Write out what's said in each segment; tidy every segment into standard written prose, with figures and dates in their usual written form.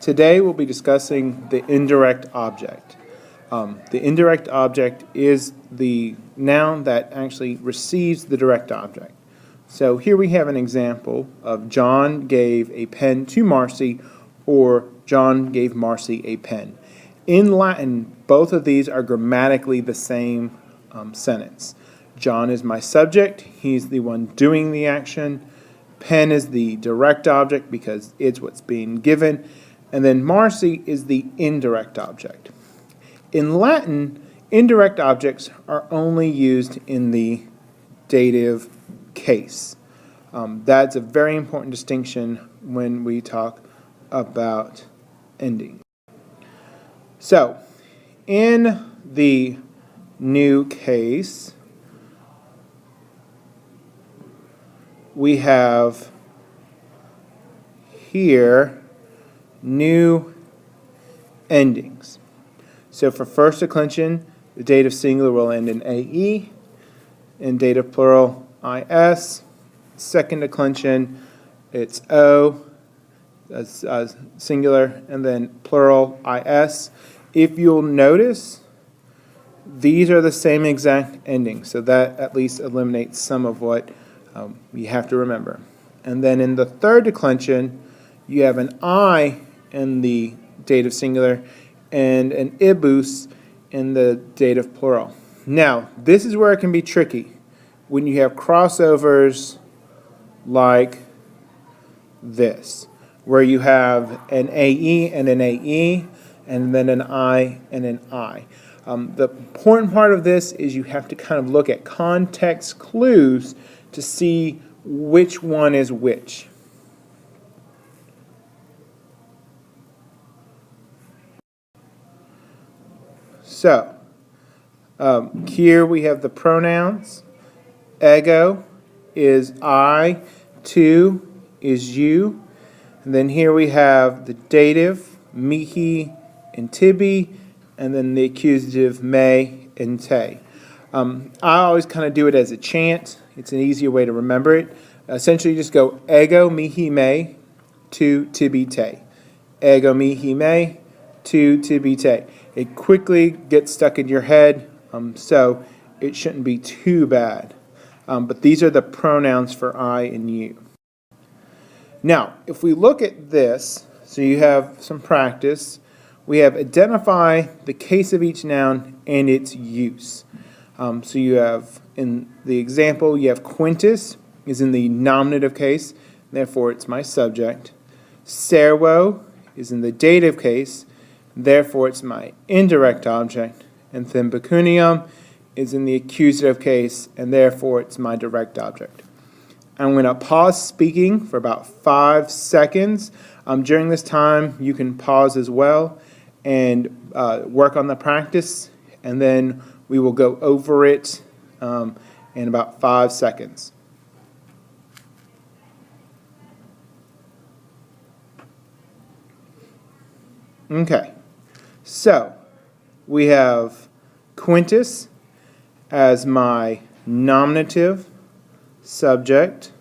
Today we'll be discussing the indirect object. The indirect object is the noun that actually receives the direct object. So here we have an example of John gave a pen to Marcy, or John gave Marcy a pen. In Latin, both of these are grammatically the same sentence. John is my subject, he's the one doing the action. Pen is the direct object because it's what's being given. And then Marcy is the indirect object. In Latin, indirect objects are only used in the dative case. That's a very important distinction when we talk about ending. So, in the new case, we have here new endings. So for first declension, the dative singular will end in AE, in dative plural IS. Second declension, it's O, that's singular, and then plural IS. If you'll notice, these are the same exact endings, so that at least eliminates some of what you have to remember. And then in the third declension, you have an I in the dative singular and an ibus in the dative plural. Now, this is where it can be tricky. When you have crossovers like this, where you have an AE and an AE, and then an I and an I. The important part of this is you have to kind of look at context clues to see which one is which. So, here we have the pronouns. Ego is I, tu is you. And then here we have the dative, mihi and tibi, and then the accusative, me and te. I always kind of do it as a chant. It's an easier way to remember it. Essentially, you just go ego, mihi, me, tu, tibi, te. Ego, mihi, me, tu, tibi, te. It quickly gets stuck in your head, so it shouldn't be too bad. But these are the pronouns for I and you. Now, if we look at this, so you have some practice, we have identify the case of each noun and its use. So you have, in the example, you have Quintus is in the nominative case, therefore it's my subject. Servo is in the dative case, therefore it's my indirect object. And Thembacunium is in the accusative case, and therefore it's my direct object. I'm going to pause speaking for about 5 seconds. During this time, you can pause as well and work on the practice, and then we will go over it in about 5 seconds. Okay, so we have Quintus as my nominative subject.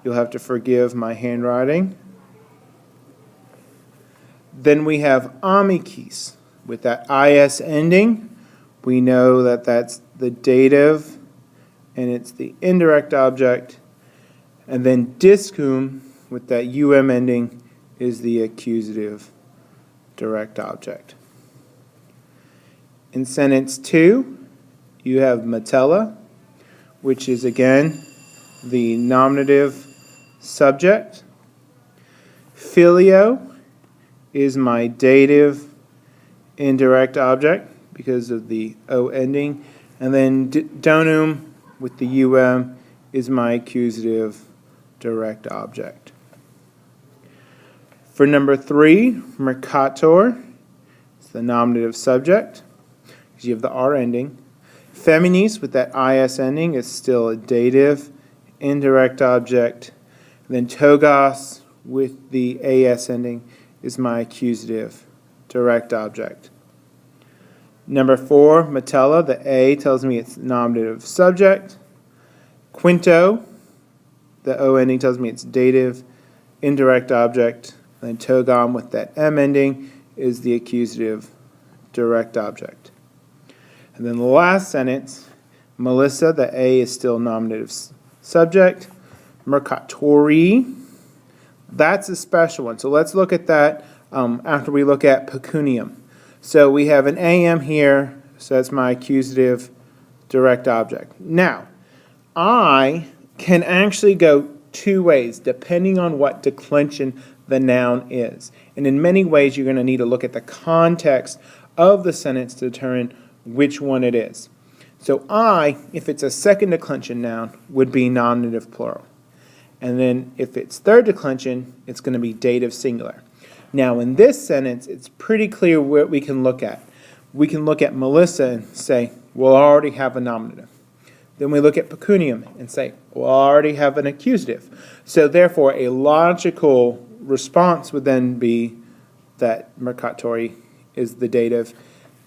You'll have to forgive my handwriting. Then we have amicis with that is ending. We know that that's the dative and it's the indirect object. And then discum with that ending is the accusative direct object. In sentence 2, you have metella, which is again the nominative subject. Filio is my dative indirect object because of the O ending. And then donum with the is my accusative direct object. For number 3, mercator is the nominative subject because you have the R ending. Feminis with that is ending is still a dative indirect object. And then togas with the as ending is my accusative direct object. Number 4, metella, the A tells me it's nominative subject. Quinto, the O ending tells me it's dative indirect object. then togon with that M ending is the accusative direct object. And then the last sentence, Melissa, the A is still nominative subject. Mercatori, that's a special one. So let's look at that after we look at pecunium. So we have an AM here, so that's my accusative direct object. Now, I can actually go two ways depending on what declension the noun is. And in many ways, you're going to need to look at the context of the sentence to determine which one it is. So I, if it's a second declension noun, would be nominative plural. And then if it's third declension, it's going to be dative singular. Now in this sentence, it's pretty clear what we can look at. We can look at Melissa and say, we'll already have a nominative. Then we look at pecunium and say, we'll already have an accusative. So therefore, a logical response would then be that mercatori is the dative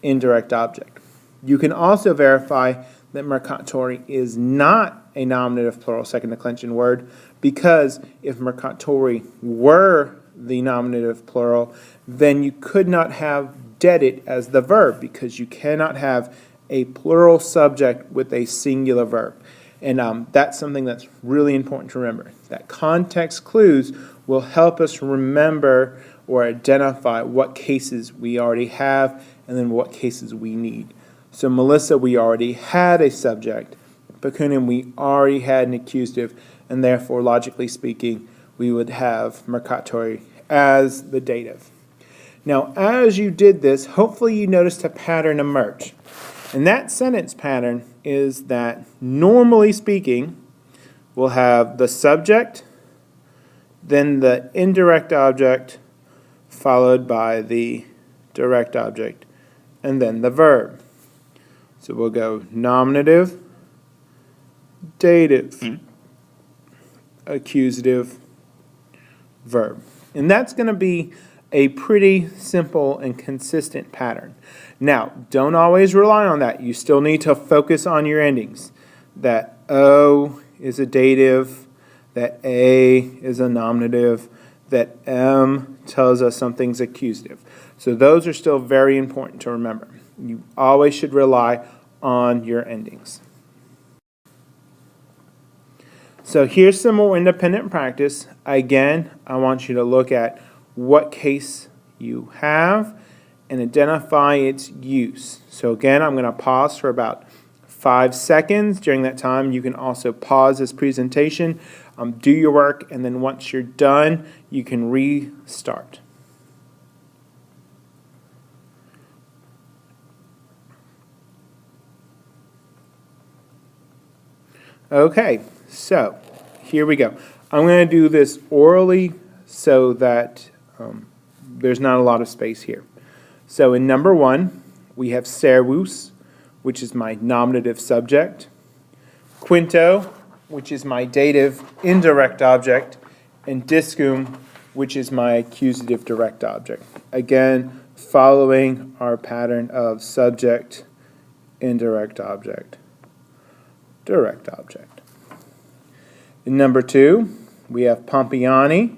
indirect object. You can also verify that mercatori is not a nominative plural second declension word, because if mercatori were the nominative plural, then you could not have did it as the verb, because you cannot have a plural subject with a singular verb. And that's something that's really important to remember. That context clues will help us remember or identify what cases we already have and then what cases we need. So Melissa, we already had a subject. Pecunium, we already had an accusative, and therefore, logically speaking, we would have mercatori as the dative. Now, as you did this, hopefully you noticed a pattern emerge. And that sentence pattern is that, normally speaking, we'll have the subject, then the indirect object, followed by the direct object, and then the verb. So we'll go nominative, dative, accusative, verb. And that's going to be a pretty simple and consistent pattern. Now, don't always rely on that. You still need to focus on your endings. That O is a dative, that A is a nominative, that M tells us something's accusative. So those are still very important to remember. You always should rely on your endings. So here's some more independent practice. Again, I want you to look at what case you have and identify its use. So again, I'm going to pause for about 5 seconds. During that time, you can also pause this presentation, do your work, and then once you're done, you can restart. Okay, so here we go. I'm going to do this orally so that there's not a lot of space here. So in number 1, we have servus, which is my nominative subject, quinto, which is my dative indirect object, and discum, which is my accusative direct object. Again, following our pattern of subject, indirect object, direct object. In number 2, we have Pompiani,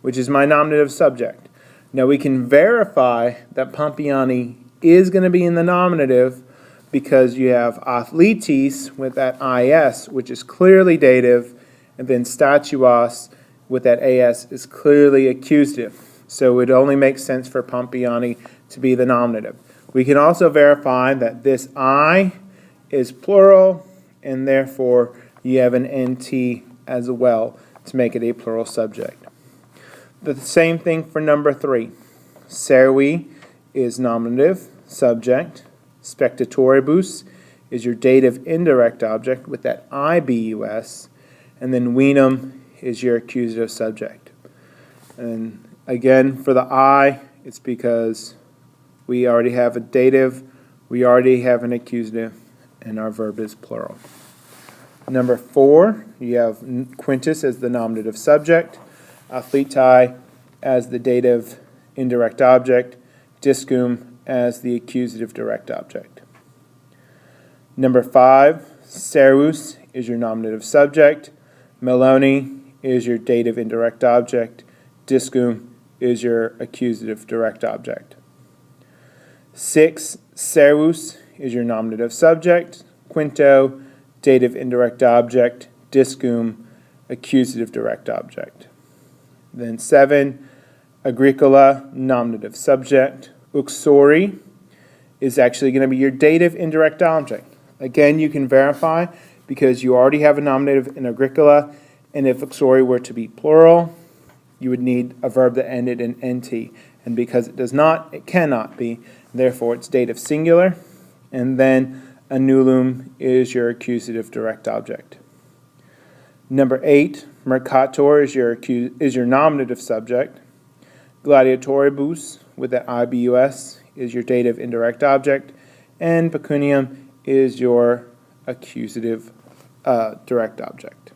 which is my nominative subject. Now we can verify that Pompiani is going to be in the nominative because you have athletes with that is, which is clearly dative, and then statuos with that as is clearly accusative. So it only makes sense for Pompiani to be the nominative. We can also verify that this I is plural, and therefore you have an NT as well to make it a plural subject. The same thing for number 3. Servi is nominative subject. Spectatoribus is your dative indirect object with that IBUS. And then venum is your accusative subject. And again, for the I, it's because we already have a dative, we already have an accusative, and our verb is plural. Number 4, you have quintus as the nominative subject, athleti as the dative indirect object, discum as the accusative direct object. Number 5, servus is your nominative subject, meloni is your dative indirect object, discum is your accusative direct object. 6, servus is your nominative subject. Quinto, dative indirect object. Discum, accusative direct object. Then 7, agricola, nominative subject. Uxori is actually going to be your dative indirect object. Again, you can verify because you already have a nominative in agricola, and if uxori were to be plural, you would need a verb that ended in nt. And because it does not, it cannot be. Therefore, it's dative singular. And then annulum is your accusative direct object. Number 8, mercator is your nominative subject. Gladiatoribus with the ibus is your dative indirect object. And pecuniam is your accusative direct object.